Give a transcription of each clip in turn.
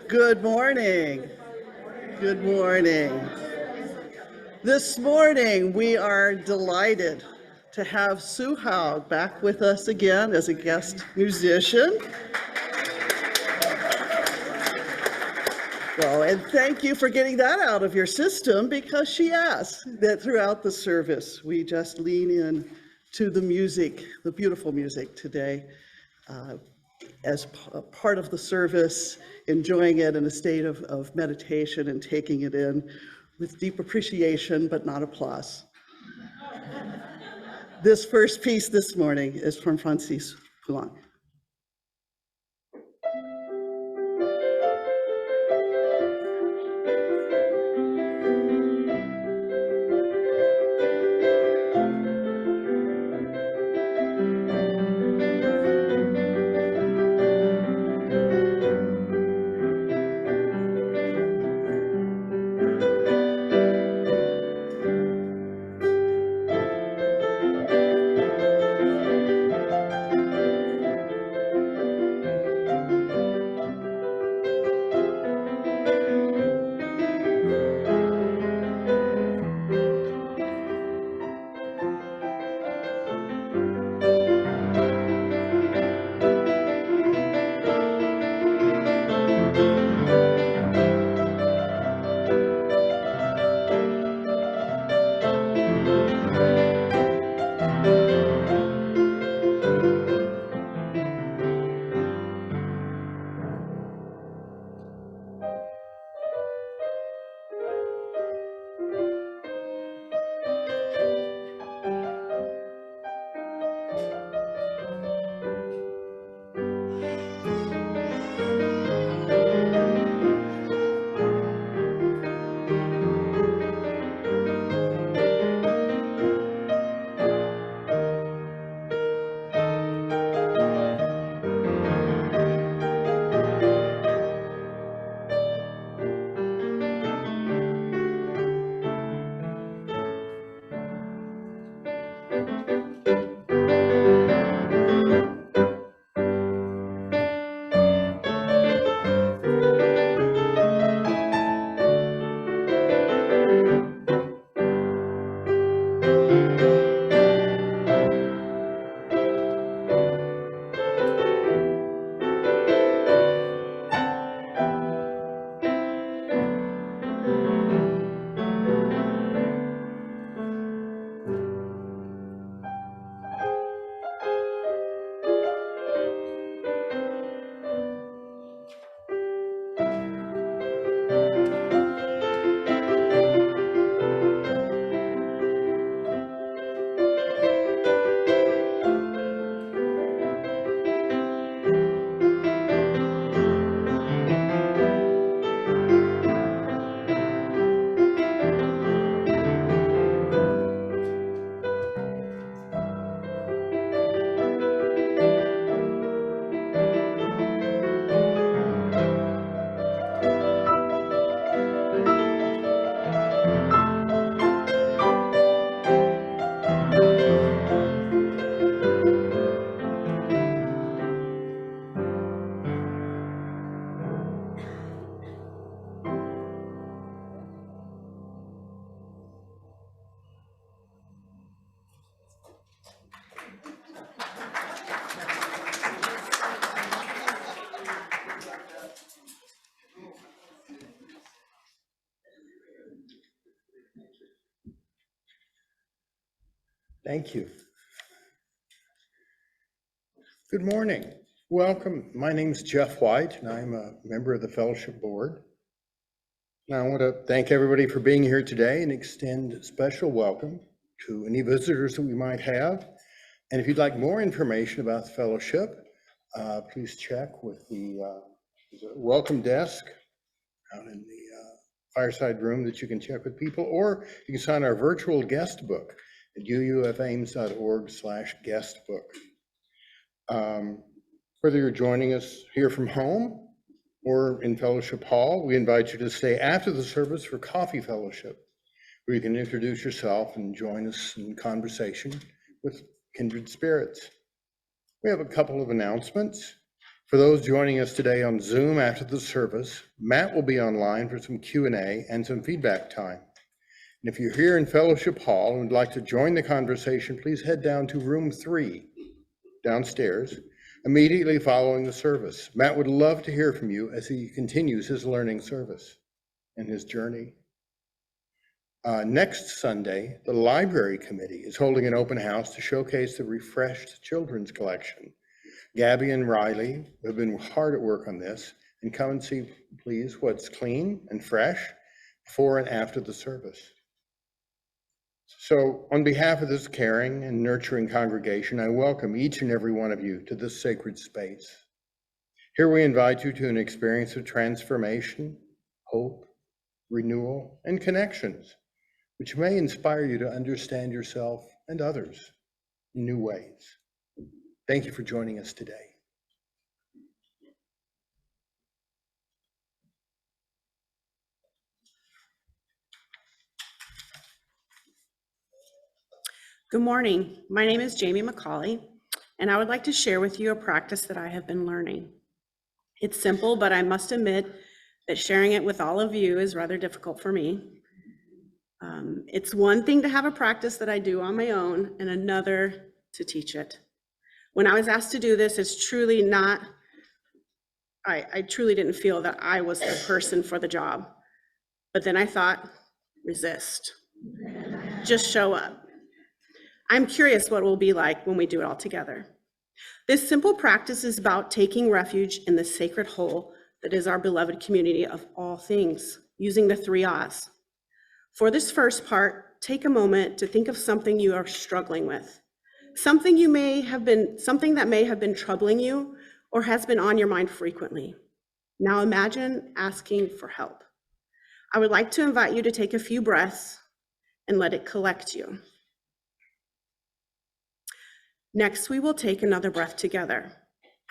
Good morning. Good morning. This morning, we are delighted to have Sue Howe back with us again as a guest musician. Well, and thank you for getting that out of your system, because she asked that throughout the service, we just lean in to the music, the beautiful music today, as part of the service, enjoying it in a state of meditation and taking it in with deep appreciation, but not applause. This first piece this morning is from Francis Poulenc. Thank you. Good morning. Welcome. My name is Jeff White, and I'm a member of the Fellowship Board. And I want to thank everybody for being here today and extend a special welcome to any visitors that we might have. And if you'd like more information about the Fellowship, please check with the welcome desk out in the fireside room that you can check with people, or you can sign our virtual guest book at uufames.org/guestbook. Whether you're joining us here from home or in Fellowship Hall, we invite you to stay after the service for coffee fellowship, where you can introduce yourself and join us in conversation with kindred spirits. We have a couple of announcements. For those joining us today on Zoom after the service, Matt will be online for some Q&A and some feedback time. And if you're here in Fellowship Hall and would like to join the conversation, please head down to room 3 downstairs immediately following the service. Matt would love to hear from you as he continues his learning service and his journey. Next Sunday, the Library Committee is holding an open house to showcase the refreshed children's collection. Gabby and Riley have been hard at work on this, and come and see, please, what's clean and fresh before and after the service. So on behalf of this caring and nurturing congregation, I welcome each and every one of you to this sacred space. Here we invite you to an experience of transformation, hope, renewal, and connections, which may inspire you to understand yourself and others in new ways. Thank you for joining us today. Good morning. My name is Jamie McCauley, and I would like to share with you a practice that I have been learning. It's simple, but I must admit that sharing it with all of you is rather difficult for me. It's one thing to have a practice that I do on my own and another to teach it. When I was asked to do this, it's truly not, I truly didn't feel that I was the person for the job. But then I thought, resist. Just show up. I'm curious what it will be like when we do it all together. This simple practice is about taking refuge in the sacred whole that is our beloved community of all things, using the 3 R's. For this first part, take a moment to think of something you are struggling with, something that may have been troubling you or has been on your mind frequently. Now imagine asking for help. I would like to invite you to take a few breaths and let it collect you. Next, we will take another breath together.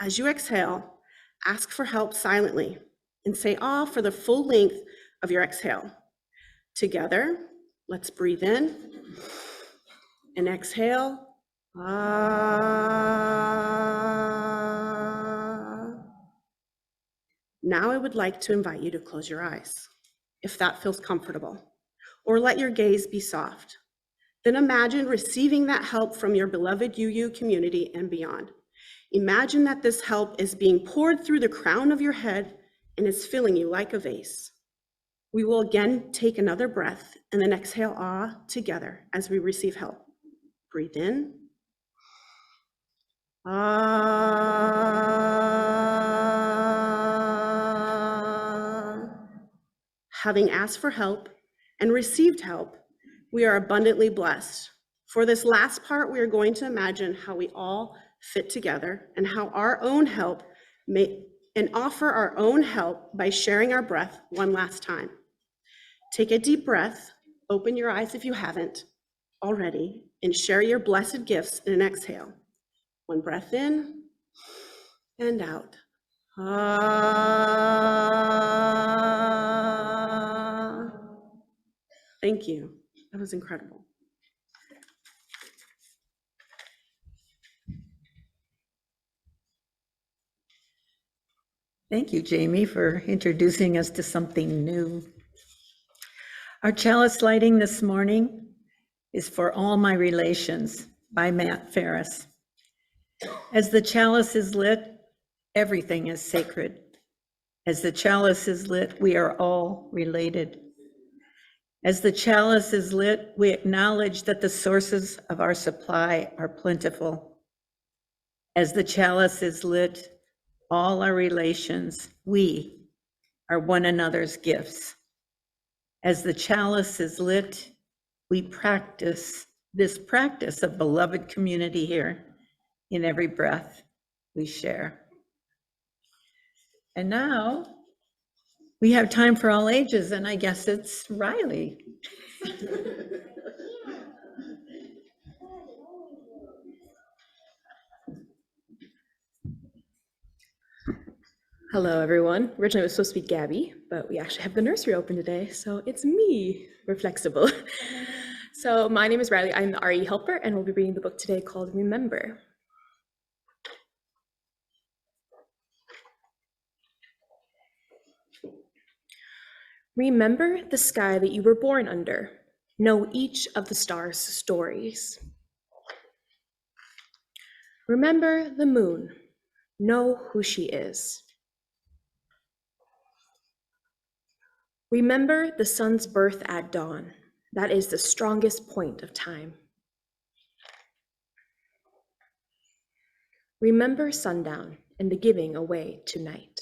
As you exhale, ask for help silently and say "ah" for the full length of your exhale. Together, let's breathe in and exhale. Ah. Now I would like to invite you to close your eyes, if that feels comfortable, or let your gaze be soft. Then imagine receiving that help from your beloved UU community and beyond. Imagine that this help is being poured through the crown of your head and is filling you like a vase. We will again take another breath and then exhale "ah" together as we receive help. Breathe in. Ah. Having asked for help and received help, we are abundantly blessed. For this last part, we are going to imagine how we all fit together and how our own help offer our own help by sharing our breath one last time. Take a deep breath, open your eyes if you haven't already, and share your blessed gifts in an exhale. One breath in and out. Ah. Thank you. That was incredible. Thank you, Jamie, for introducing us to something new. Our chalice lighting this morning is For All My Relations by Matt Ferris. As the chalice is lit, everything is sacred. As the chalice is lit, we are all related. As the chalice is lit, we acknowledge that the sources of our supply are plentiful. As the chalice is lit, all our relations, we are one another's gifts. As the chalice is lit, we practice this practice of beloved community here in every breath we share. And now we have time for all ages, and I guess it's Riley. Hello, everyone. Originally, it was supposed to be Gabby, but we actually have the nursery open today, so it's me. We're flexible. So my name is Riley. I'm the RE helper, and we'll be reading the book today called Remember. Remember the sky that you were born under. Know each of the stars' stories. Remember the moon. Know who she is. Remember the sun's birth at dawn. That is the strongest point of time. Remember sundown and the giving away to night.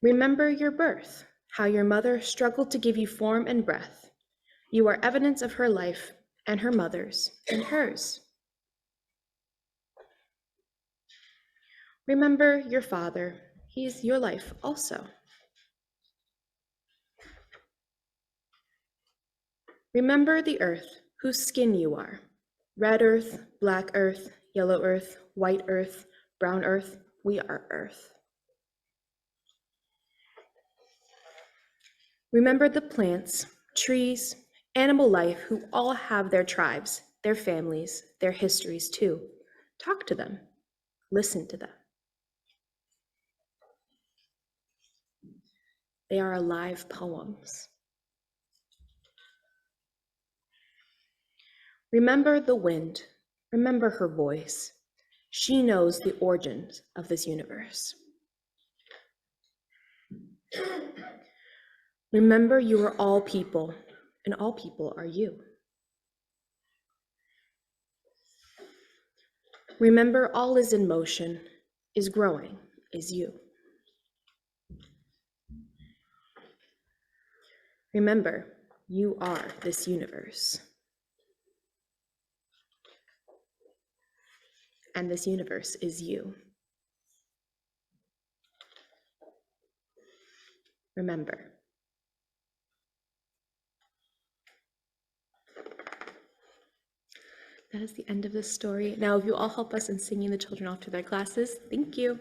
Remember your birth, how your mother struggled to give you form and breath. You are evidence of her life and her mother's and hers. Remember your father. He's your life also. Remember the earth, whose skin you are. Red earth, black earth, yellow earth, white earth, brown earth, we are earth. Remember the plants, trees, animal life who all have their tribes, their families, their histories too. Talk to them, listen to them. They are alive poems. Remember the wind, remember her voice. She knows the origins of this universe. Remember you are all people, and all people are you. Remember all is in motion, is growing, is you. Remember, you are this universe. And this universe is you. Remember. That is the end of this story. Now, if you all help us in singing the children off to their classes, thank you.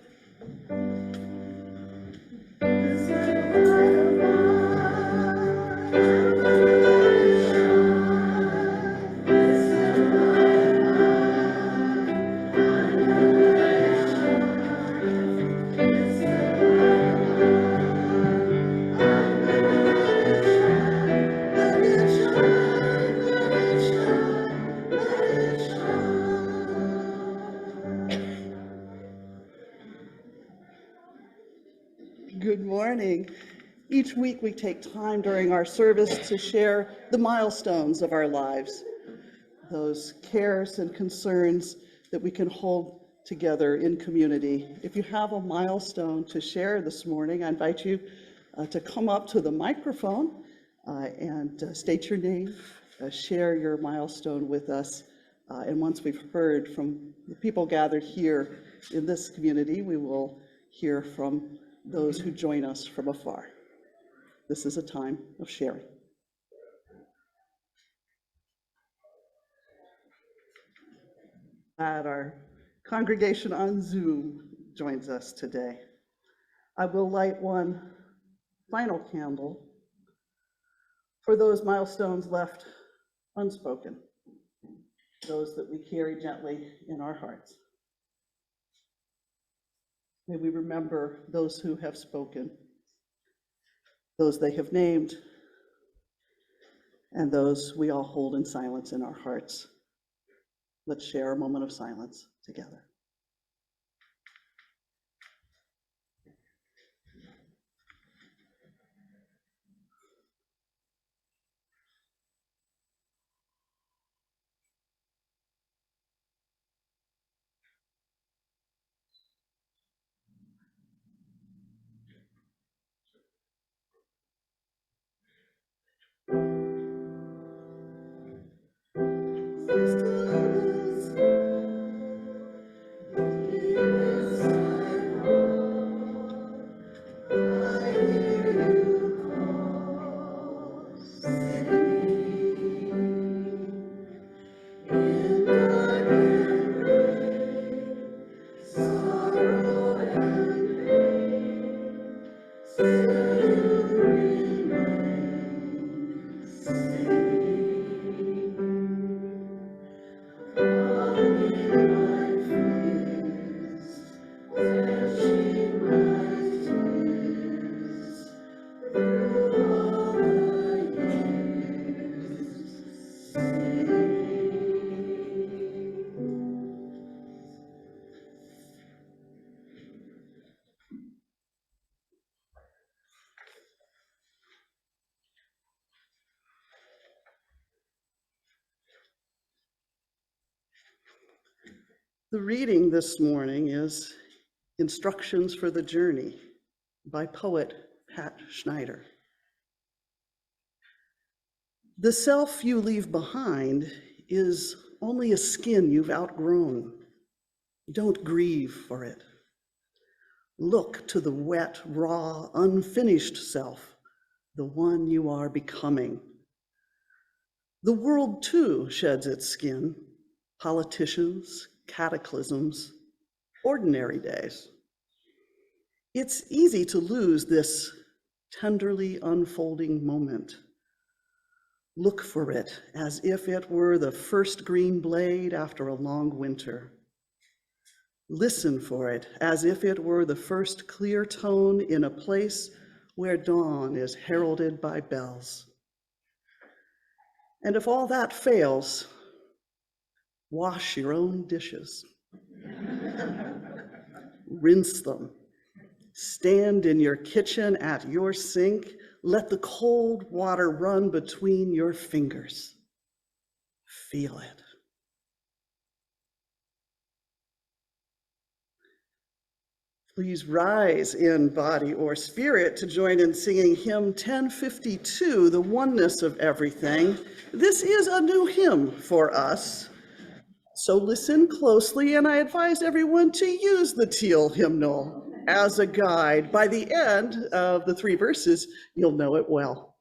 Good morning. Each week we take time during our service to share the milestones of our lives, those cares and concerns that we can hold together in community. If you have a milestone to share this morning, I invite you to come up to the microphone and state your name, share your milestone with us. And once we've heard from the people gathered here in this community, we will hear from those who join us from afar. This is a time of sharing. Our congregation on Zoom joins us today. I will light one final candle for those milestones left unspoken, those that we carry gently in our hearts. May we remember those who have spoken, those they have named, and those we all hold in silence in our hearts. Let's share a moment of silence together. The reading this morning is Instructions for the Journey by poet Pat Schneider. The self you leave behind is only a skin you've outgrown. Don't grieve for it. Look to the wet, raw, unfinished self, the one you are becoming. The world too sheds its skin, politicians, cataclysms, ordinary days. It's easy to lose this tenderly unfolding moment. Look for it as if it were the first green blade after a long winter. Listen for it as if it were the first clear tone in a place where dawn is heralded by bells. And if all that fails, wash your own dishes. Rinse them. Stand in your kitchen at your sink. Let the cold water run between your fingers. Feel it. Please rise in body or spirit to join in singing hymn 1052, The Oneness of Everything. This is a new hymn for us, so listen closely, and I advise everyone to use the teal hymnal as a guide. By the end of the 3 verses, you'll know it well.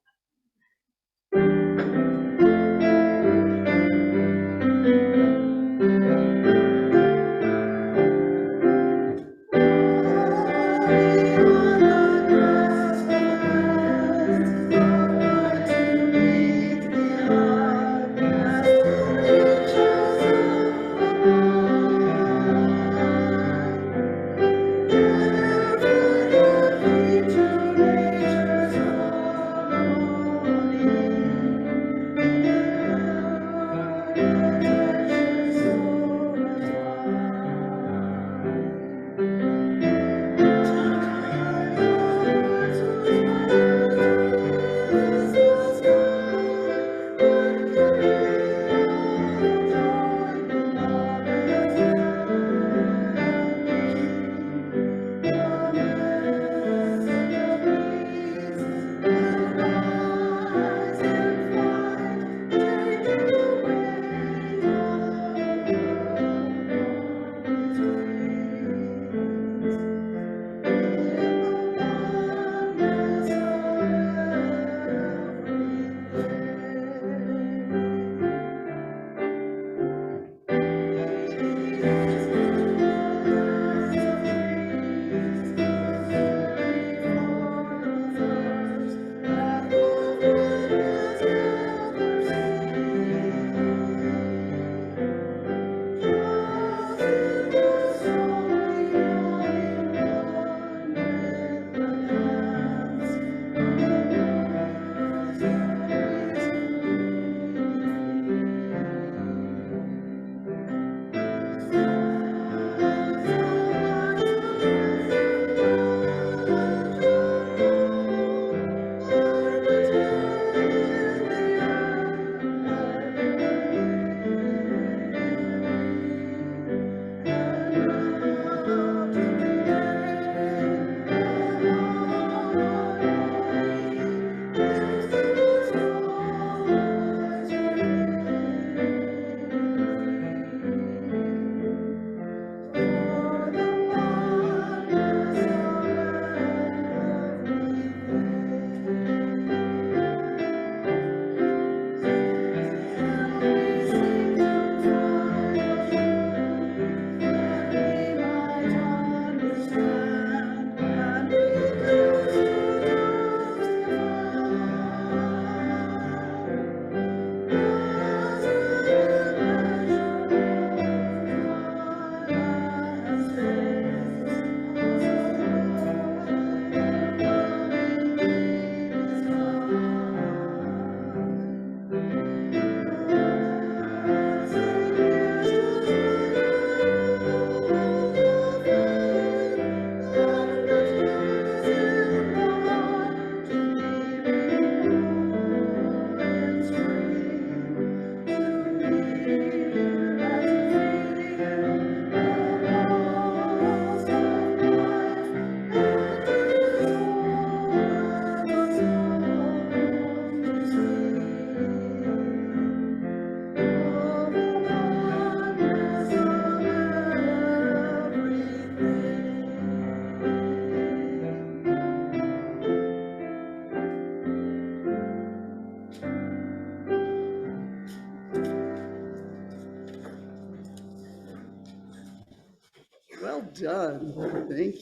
done. Thank you.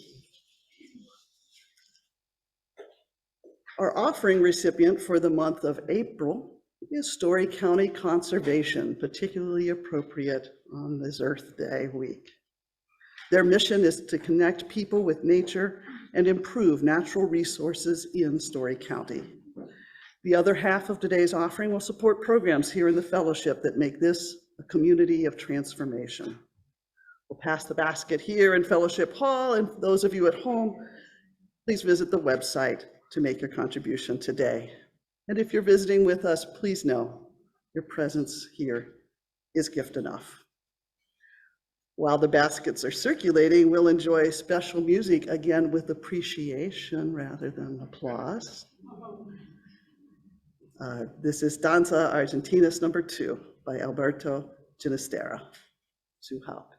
Our offering recipient for the month of April is Story County Conservation, particularly appropriate on this Earth Day week. Their mission is to connect people with nature and improve natural resources in Story County. The other half of today's offering will support programs here in the fellowship that make this a community of transformation. We'll pass the basket here in Fellowship Hall, and for those of you at home, please visit the website to make your contribution today. And if you're visiting with us, please know your presence here is gift enough. While the baskets are circulating, we'll enjoy special music, again with appreciation rather than applause. This is Danza Argentinas number 2 by Alberto Ginastera. Zu Haupt.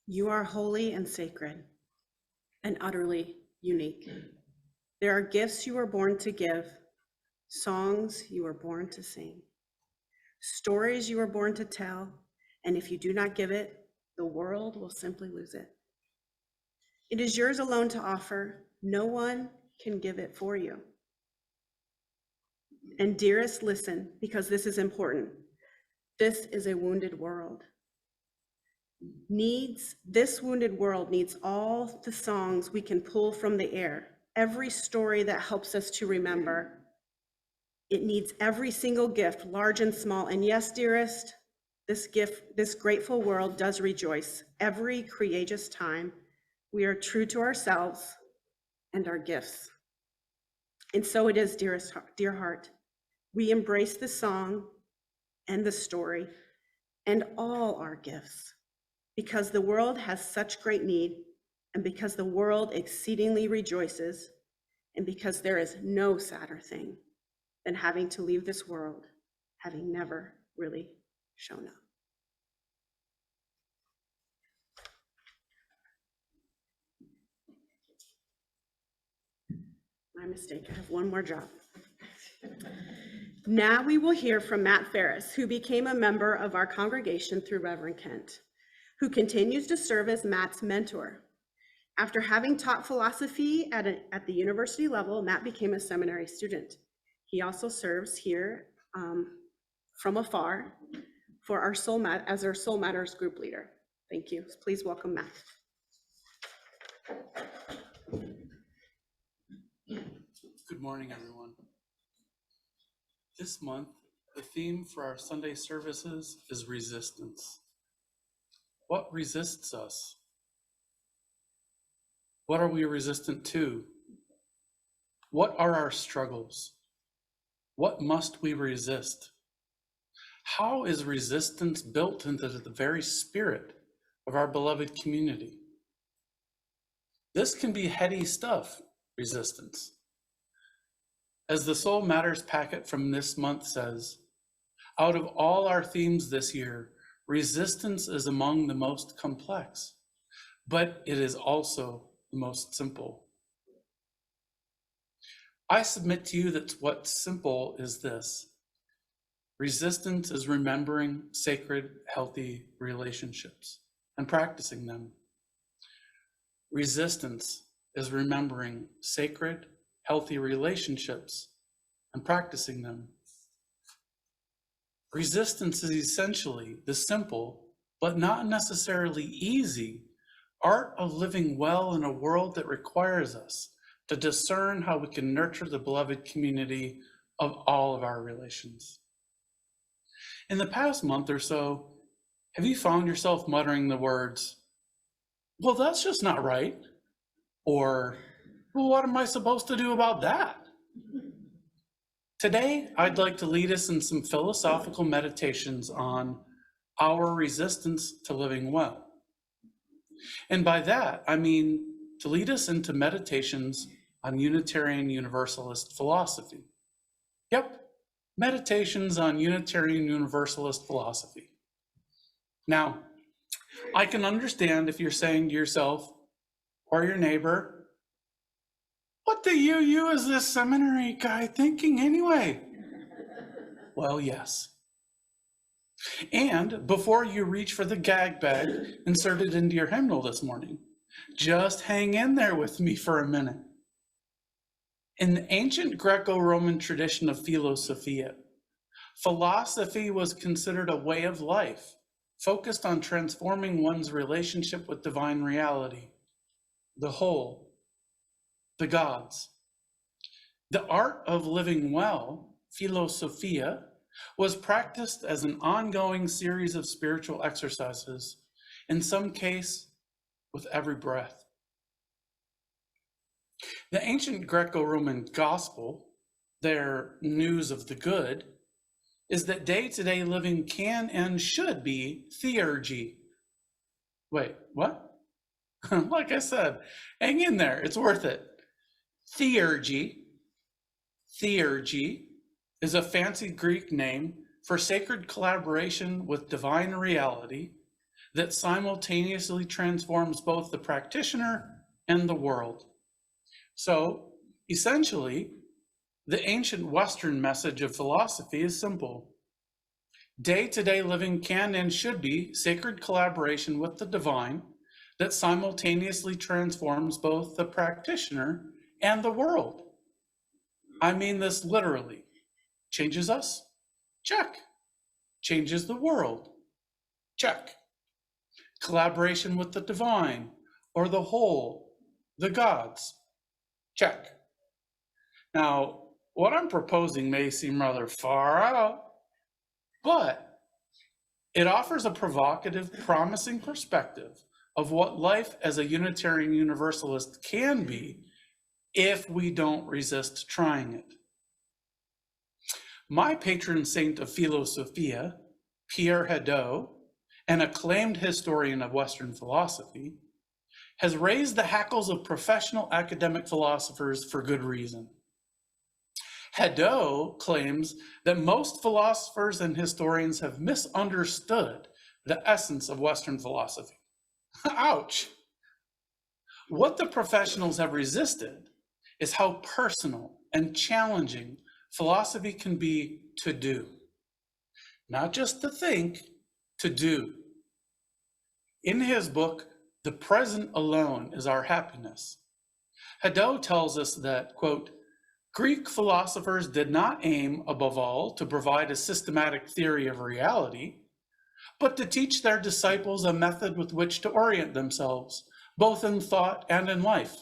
You are holy and sacred and utterly unique. There are gifts you were born to give, songs you were born to sing, stories you were born to tell, and if you do not give it, the world will simply lose it. It is yours alone to offer. No one can give it for you. And dearest, listen, because this is important. This is a wounded world. This wounded world needs all the songs we can pull from the air, every story that helps us to remember. It needs every single gift, large and small. And yes, dearest, this grateful world does rejoice every courageous time we are true to ourselves and our gifts. And so it is, dear heart. We embrace the song and the story and all our gifts because the world has such great need, and because the world exceedingly rejoices, and because there is no sadder thing than having to leave this world having never really shown up. My mistake, I have one more job. Now we will hear from Matt Ferris, who became a member of our congregation through Reverend Kent, who continues to serve as Matt's mentor. After having taught philosophy at the university level, Matt became a seminary student. He also serves here from afar for as our Soul Matters group leader. Thank you. Please welcome Matt. Good morning, everyone. This month, the theme for our Sunday services is resistance. What resists us? What are we resistant to? What are our struggles? What must we resist? How is resistance built into the very spirit of our beloved community? This can be heady stuff, resistance. As the Soul Matters packet from this month says, out of all our themes this year, resistance is among the most complex, but it is also the most simple. I submit to you that what's simple is this. Resistance is remembering sacred, healthy relationships and practicing them. Resistance is remembering sacred, healthy relationships and practicing them. Resistance is essentially the simple, but not necessarily easy, art of living well in a world that requires us to discern how we can nurture the beloved community of all of our relations. In the past month or so, have you found yourself muttering the words, well, that's just not right, or, well, what am I supposed to do about that? Today, I'd like to lead us in some philosophical meditations on our resistance to living well. And by that, I mean to lead us into meditations on Unitarian Universalist philosophy. Yep, meditations on Unitarian Universalist philosophy. Now, I can understand if you're saying to yourself or your neighbor, what the you is this seminary guy thinking anyway? Well, yes. And before you reach for the gag bag inserted into your hymnal this morning, just hang in there with me for a minute. In the ancient Greco-Roman tradition of philosophia, philosophy was considered a way of life, focused on transforming one's relationship with divine reality, the whole, the gods. The art of living well, philosophia, was practiced as an ongoing series of spiritual exercises, in some case with every breath. The ancient Greco-Roman gospel, their news of the good, is that day-to-day living can and should be theurgy. Wait, what? Like I said, hang in there, it's worth it. Theurgy is a fancy Greek name for sacred collaboration with divine reality that simultaneously transforms both the practitioner and the world. So Essentially, the ancient Western message of philosophy is simple. Day-to-day living can and should be sacred collaboration with the divine that simultaneously transforms both the practitioner and the world. I mean this literally. Changes us? Check. Changes the world? Check. Collaboration with the divine or the whole, the gods? Check. Now, what I'm proposing may seem rather far out, but it offers a provocative, promising perspective of what life as a Unitarian Universalist can be if we don't resist trying it. My patron saint of Philosophia, Pierre Hadot, an acclaimed historian of Western philosophy, has raised the hackles of professional academic philosophers for good reason. Hadot claims that most philosophers and historians have misunderstood the essence of Western philosophy. Ouch! What the professionals have resisted is how personal and challenging philosophy can be to do. Not just to think, to do. In his book, The Present Alone is Our Happiness, Hadot tells us that, quote, Greek philosophers did not aim, above all, to provide a systematic theory of reality, but to teach their disciples a method with which to orient themselves, both in thought and in life.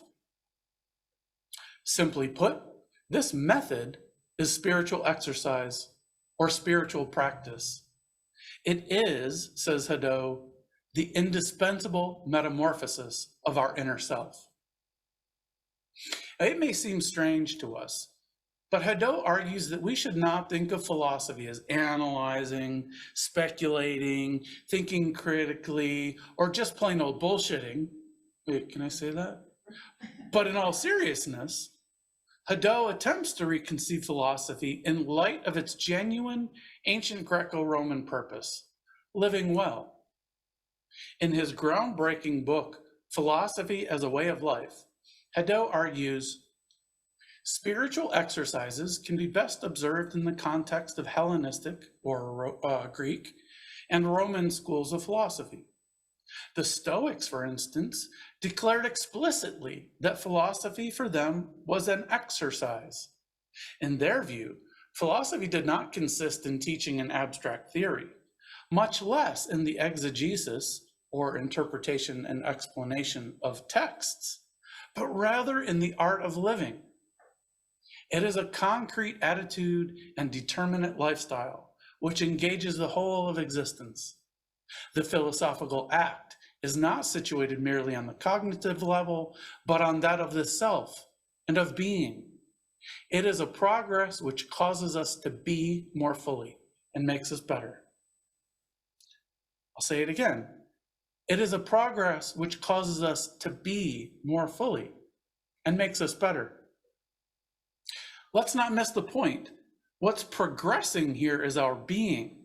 Simply put, this method is spiritual exercise or spiritual practice. It is, says Hadot, the indispensable metamorphosis of our inner self. It may seem strange to us, but Hadot argues that we should not think of philosophy as analyzing, speculating, thinking critically, or just plain old bullshitting. Wait, can I say that? But in all seriousness, Hadot attempts to reconceive philosophy in light of its genuine ancient Greco-Roman purpose, living well. In his groundbreaking book, Philosophy as a Way of Life, Hadot argues, spiritual exercises can be best observed in the context of Hellenistic, or Greek, and Roman schools of philosophy. The Stoics, for instance, declared explicitly that philosophy for them was an exercise. In their view, philosophy did not consist in teaching an abstract theory, much less in the exegesis, or interpretation and explanation of texts, but rather in the art of living. It is a concrete attitude and determinate lifestyle which engages the whole of existence. The philosophical act is not situated merely on the cognitive level, but on that of the self and of being. It is a progress which causes us to be more fully and makes us better. I'll say it again. It is a progress which causes us to be more fully and makes us better. Let's not miss the point. What's progressing here is our being,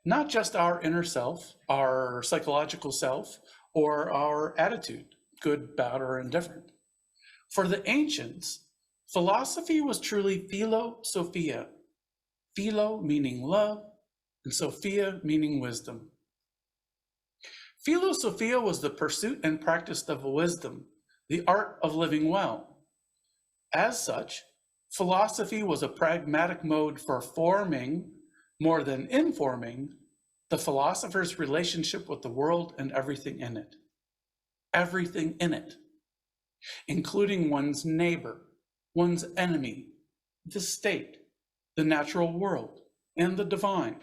not just our inner self, our psychological self, or our attitude, good, bad, or indifferent. For the ancients, philosophy was truly philosophia. Philo meaning love, and sophia meaning wisdom. Philosophia was the pursuit and practice of wisdom, the art of living well. As such, philosophy was a pragmatic mode for forming, more than informing, the philosopher's relationship with the world and everything in it. Everything in it, including one's neighbor, one's enemy, the state, the natural world, and the divine,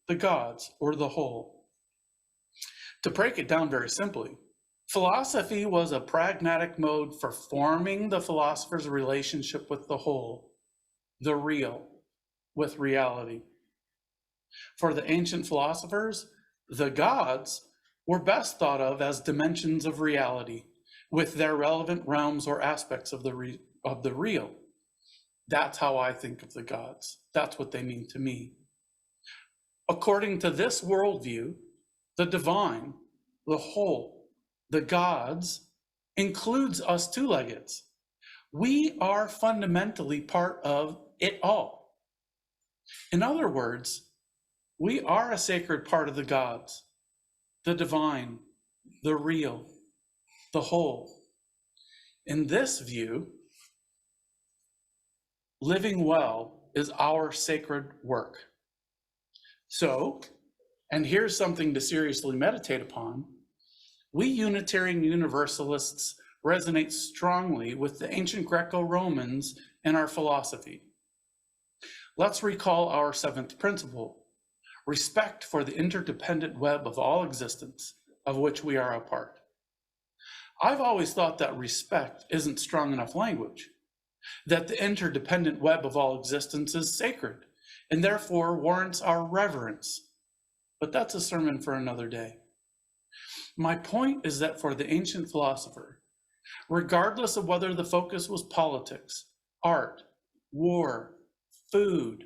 the gods, or the whole. To break it down very simply, philosophy was a pragmatic mode for forming the philosopher's relationship with the whole, the real, with reality. For the ancient philosophers, the gods were best thought of as dimensions of reality, with their relevant realms or aspects of the real. That's how I think of the gods. That's what they mean to me. According to this worldview, the divine, the whole, the gods, includes us two-leggeds. We are fundamentally part of it all. In other words, we are a sacred part of the gods, the divine, the real, the whole. In this view, living well is our sacred work. So, and here's something to seriously meditate upon, we Unitarian Universalists resonate strongly with the ancient Greco-Romans in our philosophy. Let's recall our seventh principle, respect for the interdependent web of all existence, of which we are a part. I've always thought that respect isn't strong enough language, that the interdependent web of all existence is sacred and therefore warrants our reverence. But that's a sermon for another day. My point is that for the ancient philosopher, regardless of whether the focus was politics, art, war, food,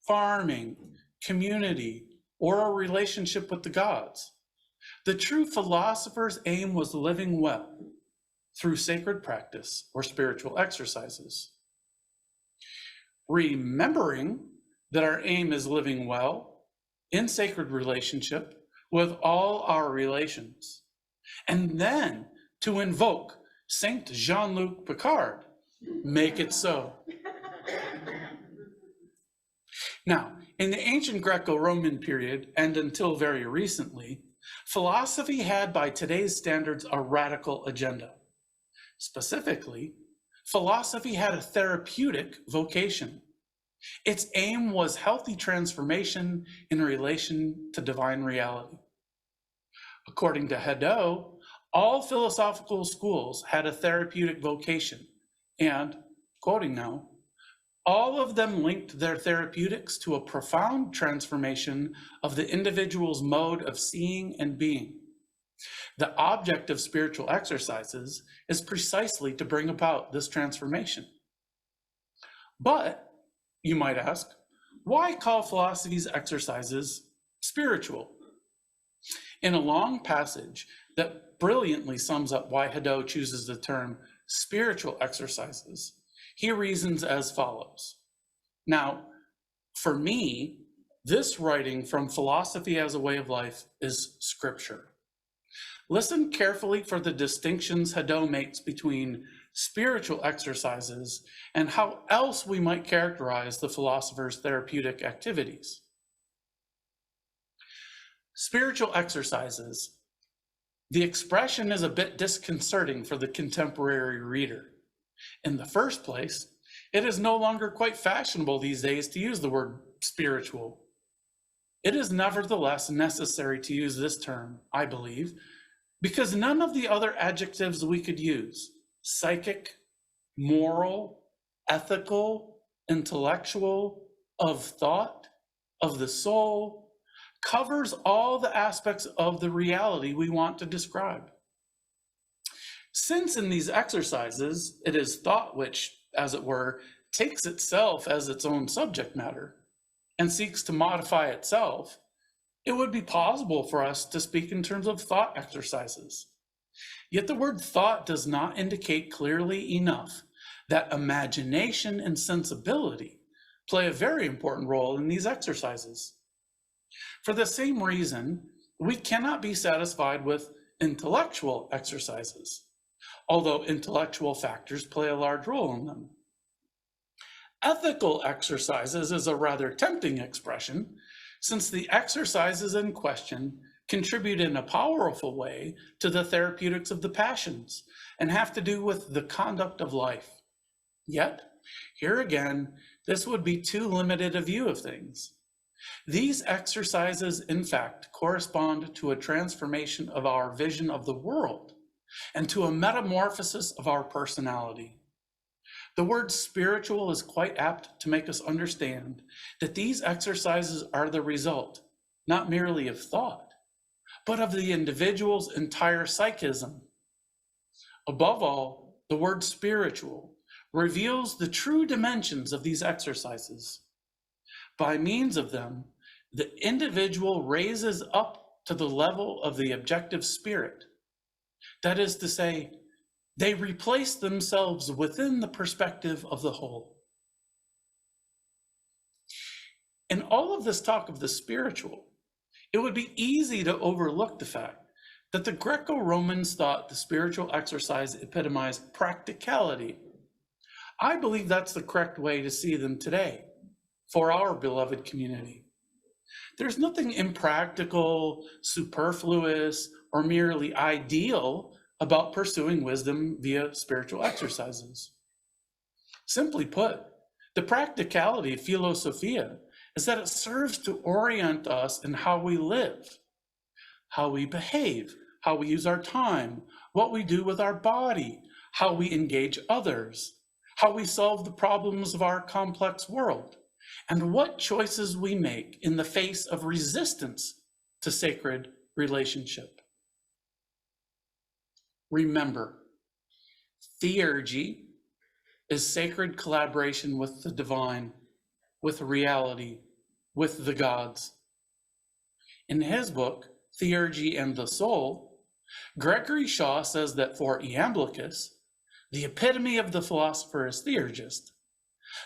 farming, community, or a relationship with the gods, the true philosopher's aim was living well through sacred practice or spiritual exercises. Remembering that our aim is living well in sacred relationship with all our relations, and then to invoke Saint Jean-Luc Picard, make it so. Now, in the ancient Greco-Roman period, and until very recently, philosophy had, by today's standards, a radical agenda. Specifically, philosophy had a therapeutic vocation. Its aim was healthy transformation in relation to divine reality. According to Hadot, all philosophical schools had a therapeutic vocation, and, quoting now, all of them linked their therapeutics to a profound transformation of the individual's mode of seeing and being. The object of spiritual exercises is precisely to bring about this transformation. But, you might ask, why call philosophy's exercises spiritual? In a long passage that brilliantly sums up why Hadot chooses the term spiritual exercises, he reasons as follows. Now, for me, this writing from Philosophy as a Way of Life is scripture. Listen carefully for the distinctions Hadot makes between spiritual exercises and how else we might characterize the philosopher's therapeutic activities. Spiritual exercises. The expression is a bit disconcerting for the contemporary reader. In the first place, it is no longer quite fashionable these days to use the word spiritual. It is nevertheless necessary to use this term, I believe, because none of the other adjectives we could use, psychic, moral, ethical, intellectual, of thought, of the soul, covers all the aspects of the reality we want to describe. Since in these exercises, it is thought which, as it were, takes itself as its own subject matter and seeks to modify itself, it would be possible for us to speak in terms of thought exercises. Yet the word thought does not indicate clearly enough that imagination and sensibility play a very important role in these exercises. For the same reason, we cannot be satisfied with intellectual exercises, although intellectual factors play a large role in them. Ethical exercises is a rather tempting expression, since the exercises in question contribute in a powerful way to the therapeutics of the passions and have to do with the conduct of life. Yet, here again, this would be too limited a view of things. These exercises, in fact, correspond to a transformation of our vision of the world and to a metamorphosis of our personality. The word spiritual is quite apt to make us understand that these exercises are the result, not merely of thought, but of the individual's entire psychism. Above all, the word spiritual reveals the true dimensions of these exercises. By means of them, the individual raises up to the level of the objective spirit. That is to say, They replace themselves within the perspective of the whole. In all of this talk of the spiritual, it would be easy to overlook the fact that the Greco-Romans thought the spiritual exercise epitomized practicality. I believe that's the correct way to see them today for our beloved community. There's nothing impractical, superfluous, or merely ideal about pursuing wisdom via spiritual exercises. Simply put, the practicality of philosophia is that it serves to orient us in how we live, how we behave, how we use our time, what we do with our body, how we engage others, how we solve the problems of our complex world, and what choices we make in the face of resistance to sacred relationship. Remember, theurgy is sacred collaboration with the divine, with reality, with the gods. In his book, Theurgy and the Soul, Gregory Shaw says that for Iamblichus, the epitome of the philosopher is theurgist.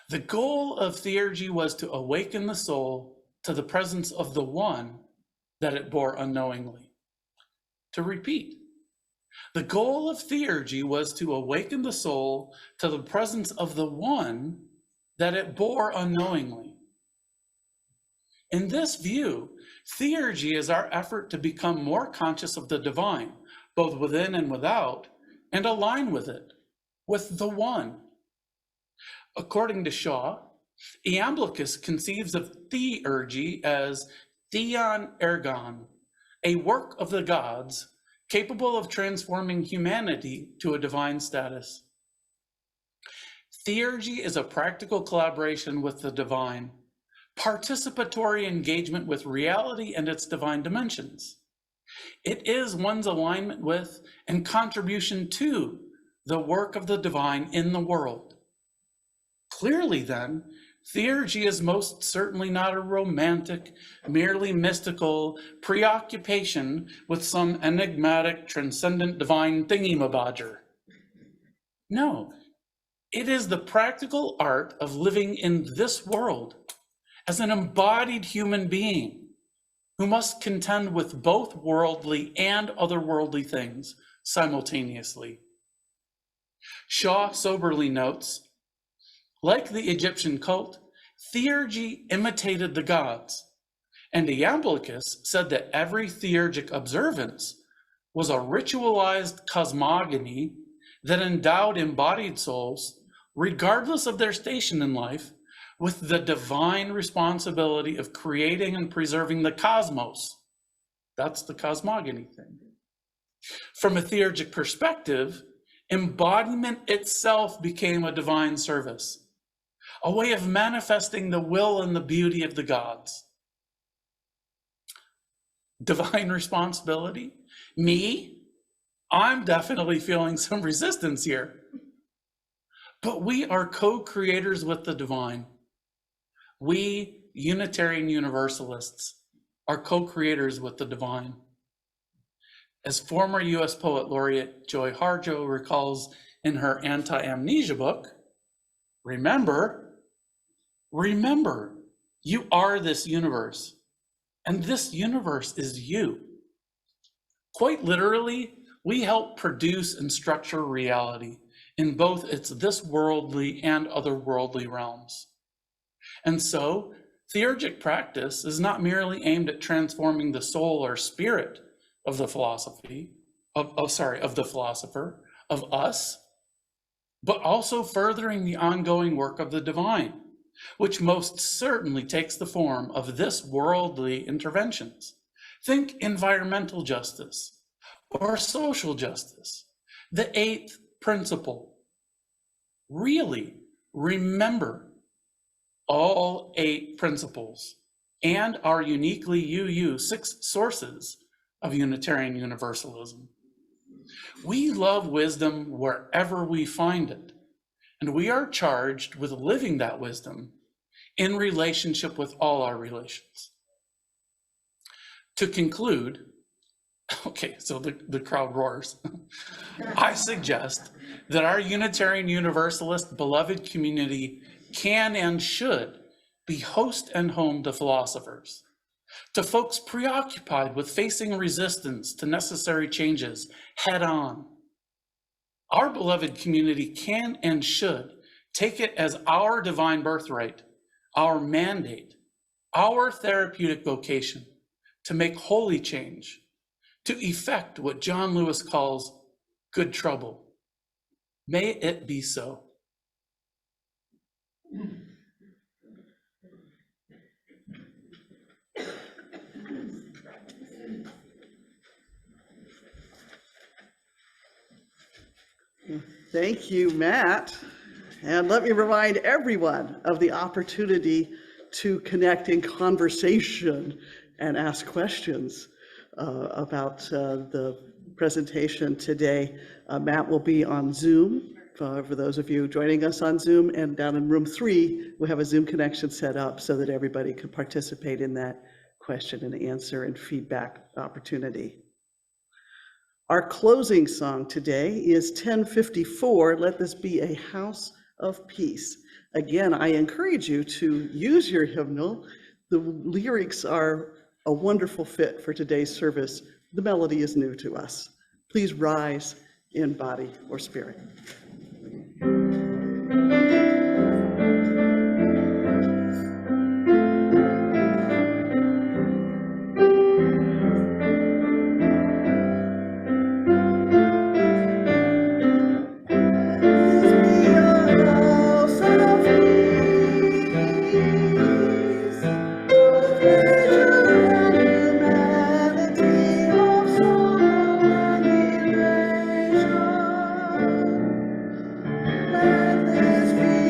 The goal of theurgy was to awaken the soul to the presence of the one that it bore unknowingly. To repeat, the goal of theurgy was to awaken the soul to the presence of the one that it bore unknowingly. In this view, theurgy is our effort to become more conscious of the divine, both within and without, and align with it, with the one. According to Shaw, Iamblichus conceives of theurgy as theon ergon, a work of the gods capable of transforming humanity to a divine status. Theurgy is a practical collaboration with the divine, participatory engagement with reality and its divine dimensions. It is one's alignment with and contribution to the work of the divine in the world. Clearly then, theurgy is most certainly not a romantic, merely mystical preoccupation with some enigmatic, transcendent divine thingy-mabodger. No, it is the practical art of living in this world as an embodied human being who must contend with both worldly and otherworldly things simultaneously. Shaw soberly notes, like the Egyptian cult, theurgy imitated the gods, and Iamblichus said that every theurgic observance was a ritualized cosmogony that endowed embodied souls, regardless of their station in life, with the divine responsibility of creating and preserving the cosmos. That's the cosmogony thing. From a theurgic perspective, embodiment itself became a divine service, a way of manifesting the will and the beauty of the gods. Divine responsibility? Me? I'm definitely feeling some resistance here. But we are co-creators with the divine. We, Unitarian Universalists, are co-creators with the divine. As former U.S. Poet Laureate Joy Harjo recalls in her Anti-Amnesia book, remember, you are this universe, and this universe is you. Quite literally, we help produce and structure reality in both its this worldly and otherworldly realms. And so, theurgic practice is not merely aimed at transforming the soul or spirit of the philosophy, of the philosopher, of us, but also furthering the ongoing work of the divine, which most certainly takes the form of this worldly interventions. Think environmental justice or social justice, the eighth principle. Really remember all 8 principles and our uniquely UU 6 sources of Unitarian Universalism. We love wisdom wherever we find it, and we are charged with living that wisdom in relationship with all our relations. To conclude, Okay, so the crowd roars. I suggest that our Unitarian Universalist beloved community can and should be host and home to philosophers, to folks preoccupied with facing resistance to necessary changes head on. Our beloved community can and should take it as our divine birthright, our mandate, our therapeutic vocation to make holy change, to effect what John Lewis calls good trouble. May it be so. Thank you, Matt. And let me remind everyone of the opportunity to connect in conversation and ask questions about the presentation today. Matt will be on Zoom for those of you joining us on Zoom, and down in room 3, we have a Zoom connection set up so that everybody can participate in that question and answer and feedback opportunity. Our closing song today is 1054, Let This Be a House of Peace. Again, I encourage you to use your hymnal. The lyrics are a wonderful fit for today's service. The melody is new to us. Please rise in body or spirit. Let this be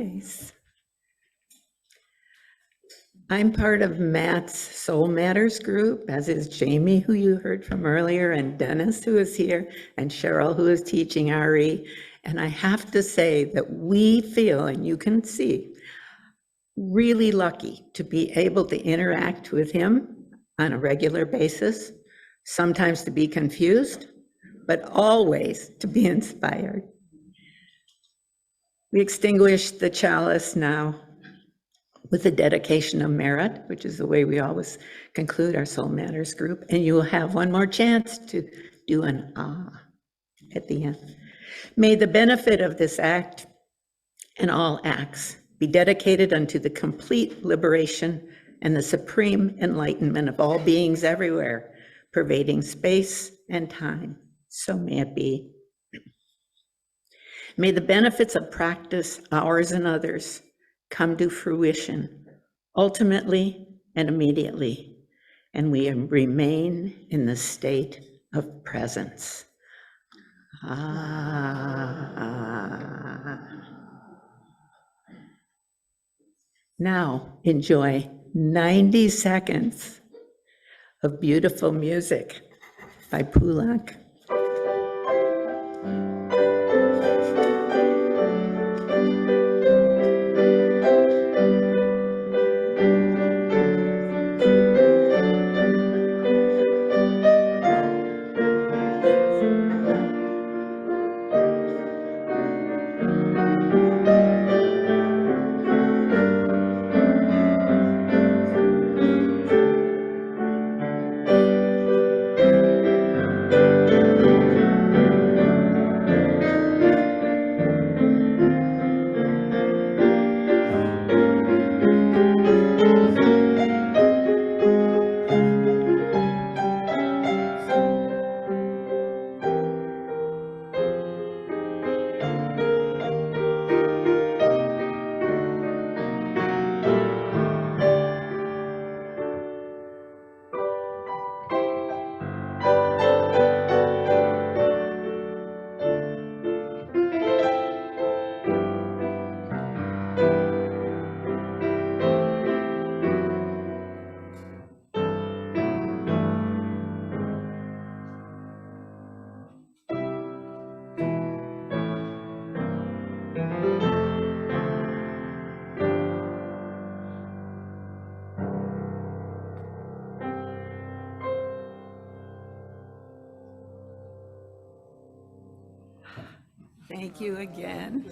nice. I'm part of Matt's Soul Matters group, as is Jamie, who you heard from earlier, and Dennis, who is here, and Cheryl, who is teaching RE. And I have to say that we feel, and you can see, really lucky to be able to interact with him on a regular basis, sometimes to be confused, but always to be inspired. We extinguish the chalice now with a dedication of merit, which is the way we always conclude our Soul Matters group. And you will have one more chance to do an ah at the end. May the benefit of this act and all acts be dedicated unto the complete liberation and the supreme enlightenment of all beings everywhere, pervading space and time. So may it be. May the benefits of practice, ours and others, come to fruition ultimately and immediately, and we remain in the state of presence. Now enjoy 90 seconds of beautiful music by Pulak. Thank you again.